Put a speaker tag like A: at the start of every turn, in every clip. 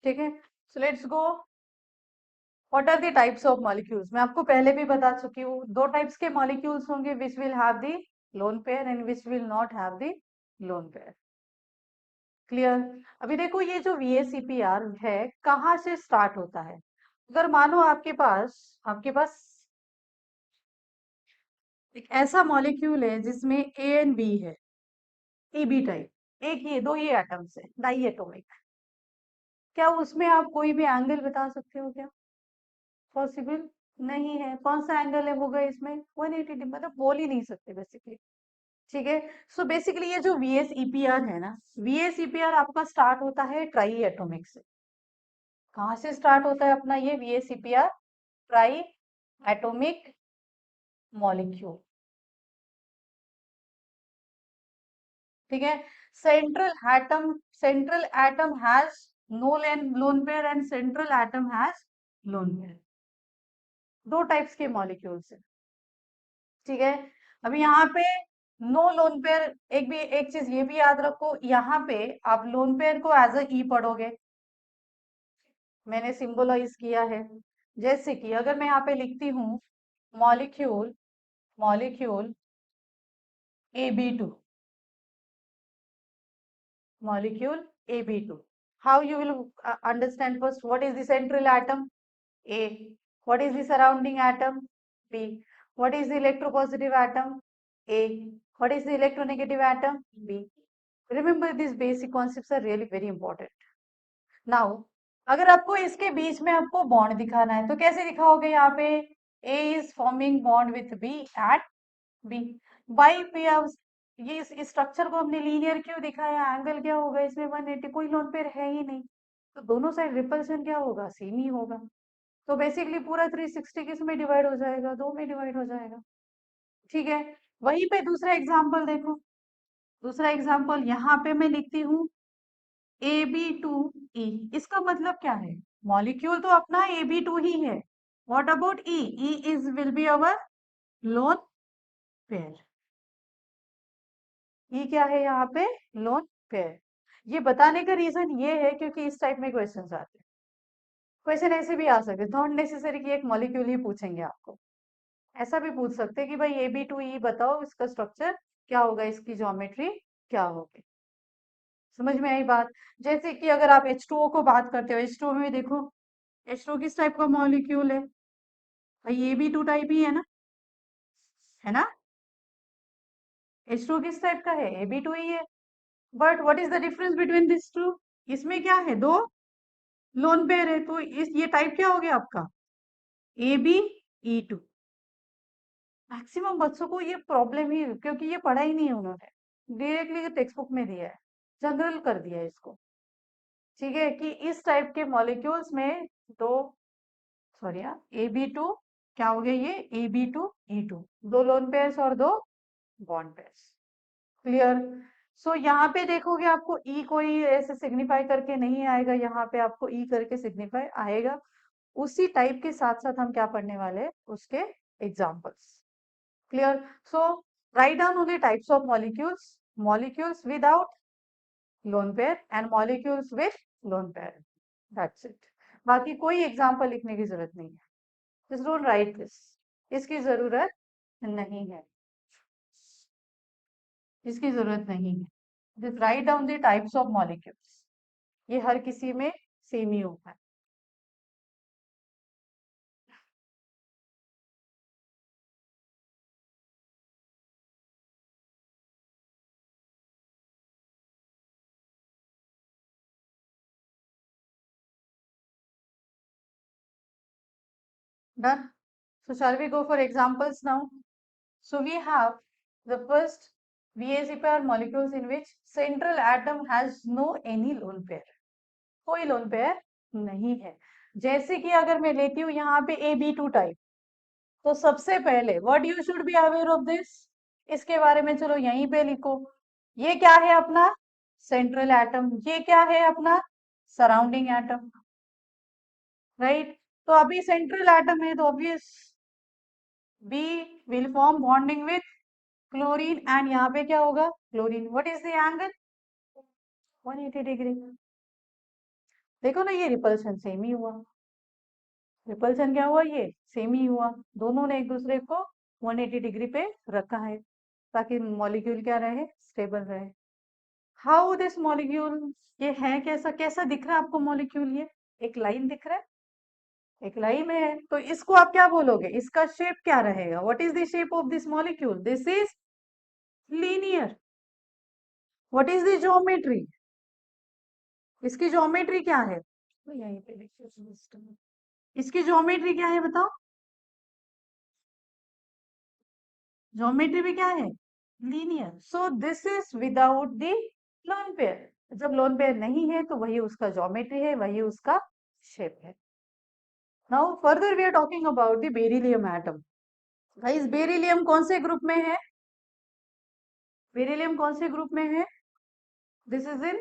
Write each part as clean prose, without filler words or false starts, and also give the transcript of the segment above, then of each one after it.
A: ठीक है, so let's go. What are the types of molecules? मैं आपको पहले भी बता चुकी हूँ, दो टाइप्स के मॉलिक्यूल्स होंगे, which will have the loan pair and which will not have the lone pair. Clear? अभी देखो ये जो VACPR है कहाँ से स्टार्ट होता है। अगर मानो आपके पास एक ऐसा मॉलिक्यूल है जिसमें A एंड B है, AB टाइप, एक ये दो ये एटम्स है, डाई एटोमिक। क्या उसमें आप कोई भी एंगल बता सकते हो क्या? पॉसिबल नहीं है। कौन सा एंगल है होगा इसमें? 180 मतलब बोल ही नहीं सकते बेसिकली। ठीक है, सो बेसिकली ये जो VSEPR है ना, VSEPR आपका स्टार्ट होता है ट्राई एटोमिक से। कहाँ से स्टार्ट होता है अपना ये VSEPR? Try atomic molecule. ठीक है, central atom has no lone pair and central atom has lone pair. दो टाइप्स के मॉलिक्यूल्स है। ठीक है, अभी यहाँ पे नो लोन पेयर, एक चीज ये भी याद रखो, यहाँ पे आप लोन पेयर को एज अ ई पढ़ोगे। मैंने सिंबलाइज किया है, जैसे कि अगर मैं यहाँ पे लिखती हूँ molecule molecule AB2, molecule AB2. How you will understand first? What is the central atom? A. What is the surrounding atom? B. What is the electropositive atom? A. What is the electronegative atom? B. Remember, these basic concepts are really very important. Now, अगर आपको इसके बीच में आपको bond दिखाना है तो कैसे दिखाओगे? यहाँ पे A is forming bond with B at B. By पे आप ये इस स्ट्रक्चर को हमने लीनियर क्यों दिखाया? एंगल क्या होगा इसमें? 180। कोई लोन पेयर है ही नहीं, तो दोनों साइड रिपल्शन क्या होगा? सेम ही होगा। तो बेसिकली पूरा 360 किस में डिवाइड हो जाएगा? दो में डिवाइड हो जाएगा। ठीक है, वहीं पे दूसरा एग्जाम्पल देखो। दूसरा एग्जाम्पल यहाँ पे मैं लिखती हूँ AB2E। इसका मतलब क्या है? मॉलिक्यूल तो अपना AB2 ही है। What about E? E is will be our lone pair. ये क्या है यहाँ पे? Lone pair. ये बताने का रीजन ये है क्योंकि इस टाइप में क्वेश्चन आते हैं। क्वेश्चन ऐसे भी आ सकते, नॉट नेसेसरी कि एक मॉलिक्यूल ही पूछेंगे आपको। ऐसा भी पूछ सकते हैं कि भाई AB2E बताओ, इसका स्ट्रक्चर क्या होगा, इसकी ज्योमेट्री क्या होगी। समझ में आई बात? जैसे कि अगर आप H2O को बात करते हो, H2O में देखो, H2O किस टाइप का मॉलिक्यूल है? भाई AB2 टाइप ही है ना, है ना? H2O किस टाइप का है? AB2 ही है। But what is the difference between this two? इसमें क्या है? दो लोन पेयर है, तो इस ये टाइप क्या हो गया आपका? AB E2। मैक्सिमम बच्चों को ये प्रॉब्लम ही, क्योंकि ये पढ़ा ही नहीं है उन्होंने, डायरेक्टली टेक्स्ट बुक में दिया है, जनरल कर दिया है इसको। ठीक है, कि इस टाइप के मॉलिक्यूल्स में दो, सॉरी यार, AB2 क्या हो गया? ये AB2E2, दो लोन पेयर्स और दो बॉन्ड पेयर्स। क्लियर? सो यहाँ पे देखोगे आपको ई कोई ऐसे सिग्निफाई करके नहीं आएगा, यहाँ पे आपको ई करके सिग्निफाई आएगा। उसी टाइप के साथ साथ हम क्या पढ़ने वाले हैं? उसके examples. Clear? So write down only types of molecules, molecules without loan pair and molecules with lone pair. That's it. बाकी कोई एग्जाम्पल लिखने की जरूरत नहीं है। जस्ट डोंट राइट दिस, इसकी जरूरत नहीं है, इसकी जरूरत नहीं है। Just write down the types of molecules, ये हर किसी में सेम ही होता है। Done. So shall we go for examples now? So we have the first VACPR molecules in which central atom has no any lone pair, कोई lone pair नहीं है। जैसे कि अगर मैं लेती हूँ यहाँ पे AB2 टाइप, तो सबसे पहले what you should be aware of this, इसके बारे में चलो यहीं पे लिखो। ये क्या है अपना? Central atom. ये क्या है अपना? Surrounding atom. राइट? तो अभी सेंट्रल एटम है तो obvious B will form bonding with chlorine, and यहाँ पे क्या होगा? Chlorine. What is the angle? 180 degree. देखो ना, ये रिपल्शन सेम ही हुआ। रिपल्शन क्या हुआ, ये सेम ही हुआ। दोनों ने एक दूसरे को 180 डिग्री पे रखा है ताकि मॉलिक्यूल क्या रहे, स्टेबल रहे। हाउ दिस मॉलिक्यूल, ये है कैसा, कैसा दिख रहा है आपको मॉलिक्यूल, ये एक लाइन दिख रहा है, एक लाइन में है, तो इसको आप क्या बोलोगे, इसका शेप क्या रहेगा, what is the shape of this molecule, this is linear. What is the geometry, इसकी ज्योमेट्री क्या है, तो यहीं पे लिखिए system। इसकी ज्योमेट्री क्या है बताओ, ज्योमेट्री भी क्या है, linear. So this is without the lone pair. जब लोन पेयर नहीं है तो वही उसका ज्योमेट्री है, वही उसका शेप है। Now further we are talking about the beryllium atom. Guys beryllium कौन से ग्रुप में है, बेरिलियम कौन से ग्रुप में है, this is in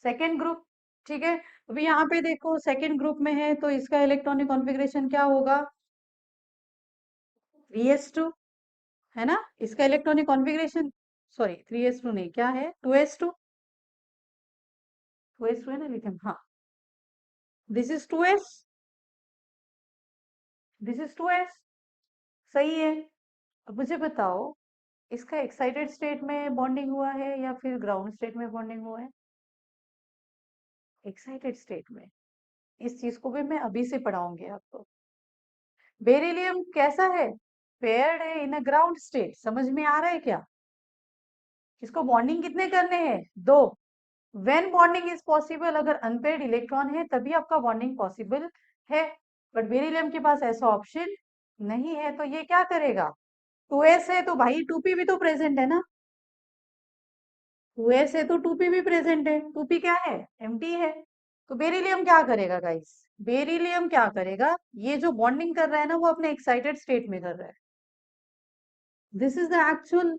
A: second group. ठीक है, अभी यहाँ पे देखो सेकेंड ग्रुप में है तो इसका इलेक्ट्रॉनिक कॉन्फ़िगरेशन क्या होगा, 3s2, है ना। इसका इलेक्ट्रॉनिक कॉन्फ़िगरेशन, सॉरी 3s2 नहीं, क्या है, 2s2, 2s2 है ना लिथियम, हाँ, this is 2s, this is 2s, सही है। अब मुझे बताओ, इसका एक्साइटेड स्टेट में बॉन्डिंग हुआ है या फिर ग्राउंड स्टेट में बॉन्डिंग हुआ है, एक्साइटेड स्टेट में। इस चीज को भी मैं अभी से पढ़ाऊंगी आपको। बेरिलियम कैसा है, पेयर्ड है इन अ ग्राउंड स्टेट, समझ में आ रहा है क्या। इसको बॉन्डिंग कितने करने हैं, दो। व्हेन बॉन्डिंग इज पॉसिबल, अगर अनपेयर्ड इलेक्ट्रॉन है तभी आपका बॉन्डिंग पॉसिबल है, बट बेरिलियम के पास ऐसा ऑप्शन नहीं है, तो ये क्या करेगा, 2s है तो भाई 2p भी तो प्रेजेंट है ना, 2s है तो 2p भी प्रेजेंट है, 2p क्या है, एम्प्टी है। तो बेरिलियम क्या करेगा गाइस, बेरिलियम क्या करेगा, ये जो बॉन्डिंग कर रहा है ना वो अपने एक्साइटेड स्टेट में कर रहा है, दिस इज द एक्चुअल,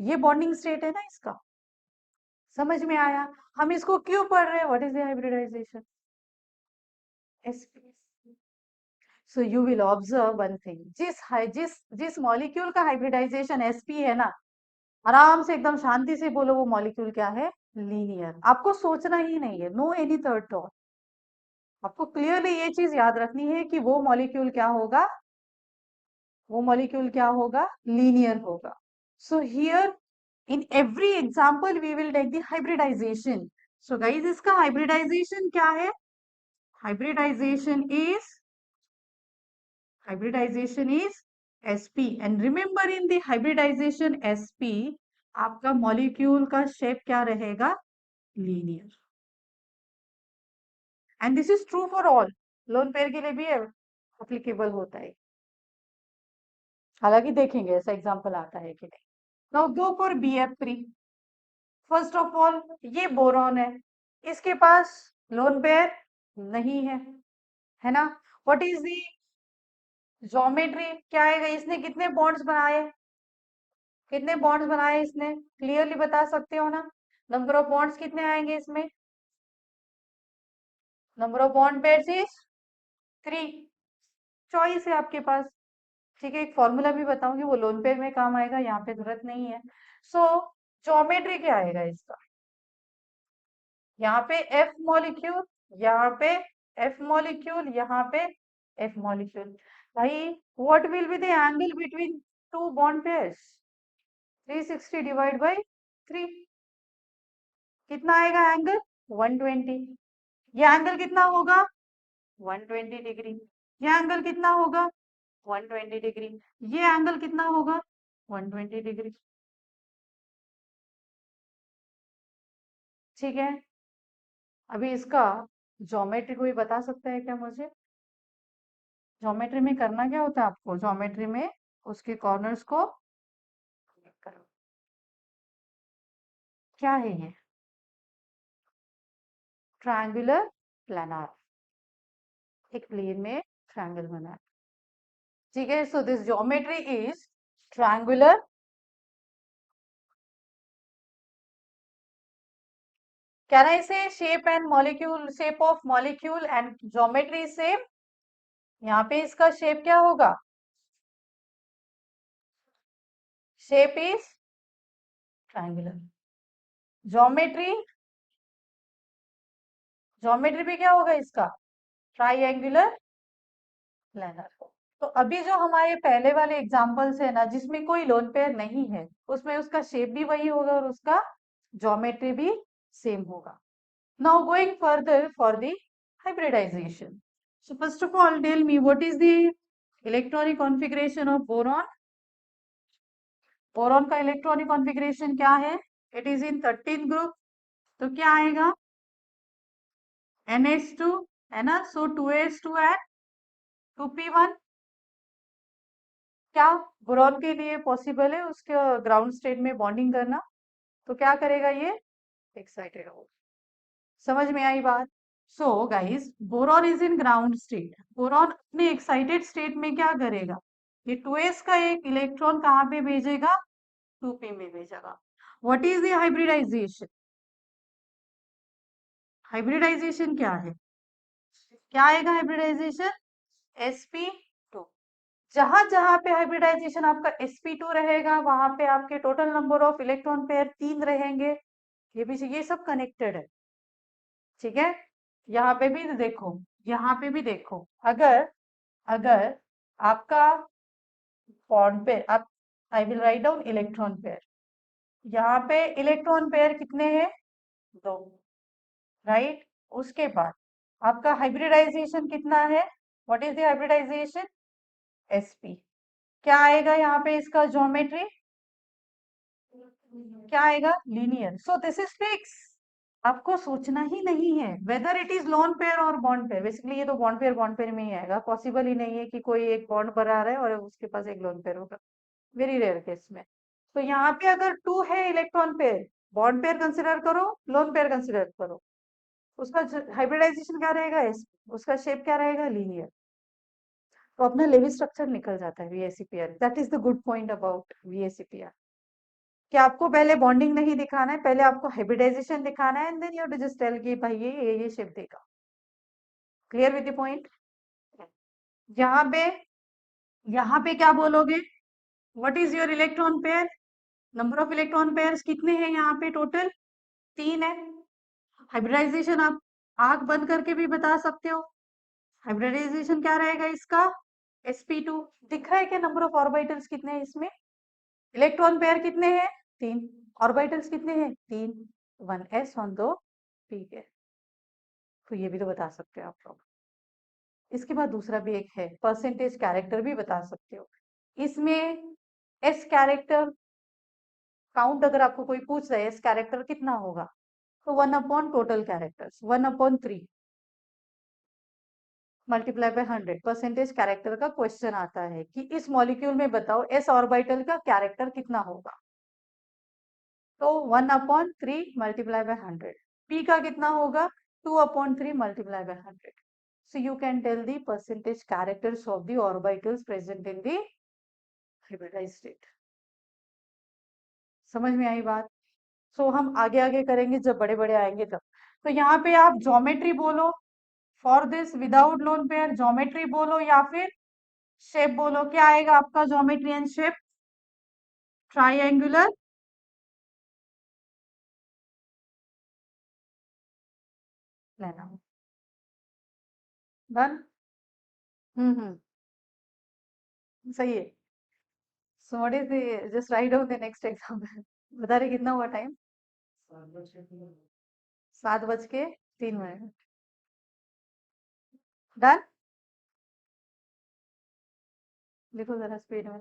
A: ये बॉन्डिंग स्टेट है ना इसका, समझ में आया। हम इसको क्यों पढ़ रहे हैं, what is the hybridization, sp। So you will observe one thing, जिस मॉलिक्यूल का हाइब्रिडाइजेशन sp है ना, आराम से एकदम शांति से बोलो वो मॉलिक्यूल क्या है, लीनियर। आपको सोचना ही नहीं है, नो एनी थर्ड थॉट। आपको क्लियरली ये चीज याद रखनी है कि वो मॉलिक्यूल क्या होगा, वो मॉलिक्यूल क्या होगा, लीनियर होगा। So here in every example we will take the hybridization. So guys इसका हाइब्रिडाइजेशन क्या है, hybridization is hybridization is sp, and remember in the hybridization sp आपका मॉलिक्यूल का शेप क्या रहेगा, linear. And this is true for all, lone pair के लिए भी एप्लीकेबल होता है, हालांकि देखेंगे ऐसा एग्जांपल आता है कि नहीं। Now go for bf3। First of all ये बोरॉन है, इसके पास लोन पेयर नहीं है ना। व्हाट इज दी ज्योमेट्री, क्या है, इसने कितने बॉन्ड्स बनाए, कितने बॉन्ड्स बनाए इसने, क्लियरली बता सकते हो ना, नंबर ऑफ बॉन्ड्स कितने आएंगे इसमें, number of bond pairs is 3। Choice है आपके पास, ठीक है, एक फॉर्मूला भी बताऊंगी वो लोन पेयर में काम आएगा, यहाँ पे जरूरत नहीं है। सो ज्योमेट्री क्या आएगा इसका, यहाँ पे एफ मॉलिक्यूल, यहाँ पे एफ मॉलिक्यूल, यहाँ पे एफ मॉलिक्यूल। भाई what will be the angle between two bond pairs, 360 divide by 3, कितना आएगा एंगल, 120। ये एंगल कितना होगा, 120 डिग्री। ये एंगल कितना होगा, 120 डिग्री। ये एंगल कितना होगा, 120 डिग्री। ठीक है, अभी इसका ज्योमेट्री कोई बता सकता है क्या मुझे, ज्योमेट्री में करना क्या होता है आपको, ज्योमेट्री में उसके कॉर्नर्स को करो, क्या है ये, ट्रायंगुलर प्लानर, एक प्लेन में ट्रायंगल बना है। ठीक है, so this geometry is triangular, can I say shape and molecule, shape of molecule and geometry is same। यहाँ पे इसका शेप क्या होगा, shape is triangular, geometry, geometry भी क्या होगा इसका, ट्राइएंगुलर प्लेनर। तो अभी जो हमारे पहले वाले एग्जांपल्स है ना, जिसमें कोई लोन पेयर नहीं है, उसमें उसका शेप भी वही होगा और उसका ज्योमेट्री भी सेम होगा। Now going further for the hybridization. So first of all tell me what is the electronic configuration of boron. Boron का इलेक्ट्रॉनिक कॉन्फ़िगरेशन क्या है, इट इज इन 13 ग्रुप। तो क्या आएगा, NH2 है ना, सो 2s2 एंड 2p1। क्या बोरॉन के लिए पॉसिबल है उसके ग्राउंड स्टेट में बॉन्डिंग करना? तो क्या करेगा ये, एक्साइटेड होगा। समझ में आई बात? So guys, boron is in ground state. Boron अपने एक्साइटेड स्टेट में क्या करेगा, ये 2s का एक इलेक्ट्रॉन कहाँ पे भेजेगा, 2p में भेजेगा। What is the hybridization? Hybridization क्या है, क्या आएगा हाइब्रिडाइजेशन, sp2। जहां जहां पे हाइब्रिडाइजेशन आपका sp2 रहेगा, वहां पे आपके total number of electron pair 3 रहेंगे। ये भी, ये सब कनेक्टेड है, ठीक है। यहाँ पे भी देखो, यहाँ पे भी देखो, अगर अगर आपका बॉन्ड पेयर, आप, I will write down electron pair. यहाँ पे इलेक्ट्रॉन पेयर कितने हैं, 2, राइट। उसके बाद आपका हाइब्रिडाइजेशन कितना है, what is the hybridization, sp। क्या आएगा यहाँ पे इसका ज्योमेट्री, क्या आएगा, linear. So this is fix. आपको सोचना ही नहीं है whether it is lone pair और बॉन्ड पेयर। बेसिकली ये तो बॉन्ड पेयर में ही आएगा, पॉसिबल ही नहीं है कि कोई एक बॉन्ड बना रहा है और उसके पास एक लोन पेयर होगा, वेरी रेयर केस में। तो यहाँ पे अगर 2 है electron pair, bond pair consider करो, लोन पेयर कंसिडर करो, उसका हाइब्रिडाइजेशन क्या रहेगा, उसका शेप क्या रहेगा, लीनियर। तो अपना लेवी स्ट्रक्चर निकल जाता है VSEPR। That is the good point about VSEPR, कि आपको पहले बॉन्डिंग नहीं दिखाना है, पहले आपको हाइब्रिडाइजेशन दिखाना है, and then you have to just tell कि भाई ये शेप देगा। Clear with the point? यहाँ पे, यहाँ पे क्या बोलोगे, what is your electron pair, number of electron pairs कितने हैं यहाँ पे, टोटल 3 है। हाइब्रिडाइजेशन आप आंख बंद करके भी बता सकते हो। हाइब्रिडाइजेशन क्या रहेगा इसका, sp2। दिख रहा है क्या नंबर ऑफ ऑर्बिटल्स कितने हैं इसमें, इलेक्ट्रॉन पेयर कितने हैं, 3, ऑर्बिटल्स कितने हैं, 3, 1s ऑन 2 p है। तो ये भी तो बता सकते हो आप लोग। इसके बाद दूसरा भी एक है, परसेंटेज कैरेक्टर भी बता सकते हो। इसमें एस कैरेक्टर काउंट अगर आपको कोई पूछ रहा है एस कैरेक्टर कितना होगा, तो 1 upon total characters, 1/3 multiply by 100। Percentage character का क्वेश्चन आता है कि इस मॉलिक्यूल में बताओ एस ऑर्बिटल का कैरेक्टर कितना होगा, तो 1/3 मल्टीप्लाई बाय 100। पी का कितना होगा, 2/3 multiply by 100। So you can tell the percentage characters of the orbitals present in the hybridized state. समझ में आई बात? सो हम आगे आगे करेंगे जब बड़े बड़े आएंगे तब। तो यहाँ पे आप ज्योमेट्री बोलो for this without lone pair, geometry बोलो या फिर शेप बोलो। क्या आएगा आपका ज्योमेट्री एंड शेप, ट्राइएंगुलर लेना। डन। सही है। So what is the, just write down the next example. बता रहे कितना हुआ टाइम, 7:03। डन। लिखो जरा स्पीड में।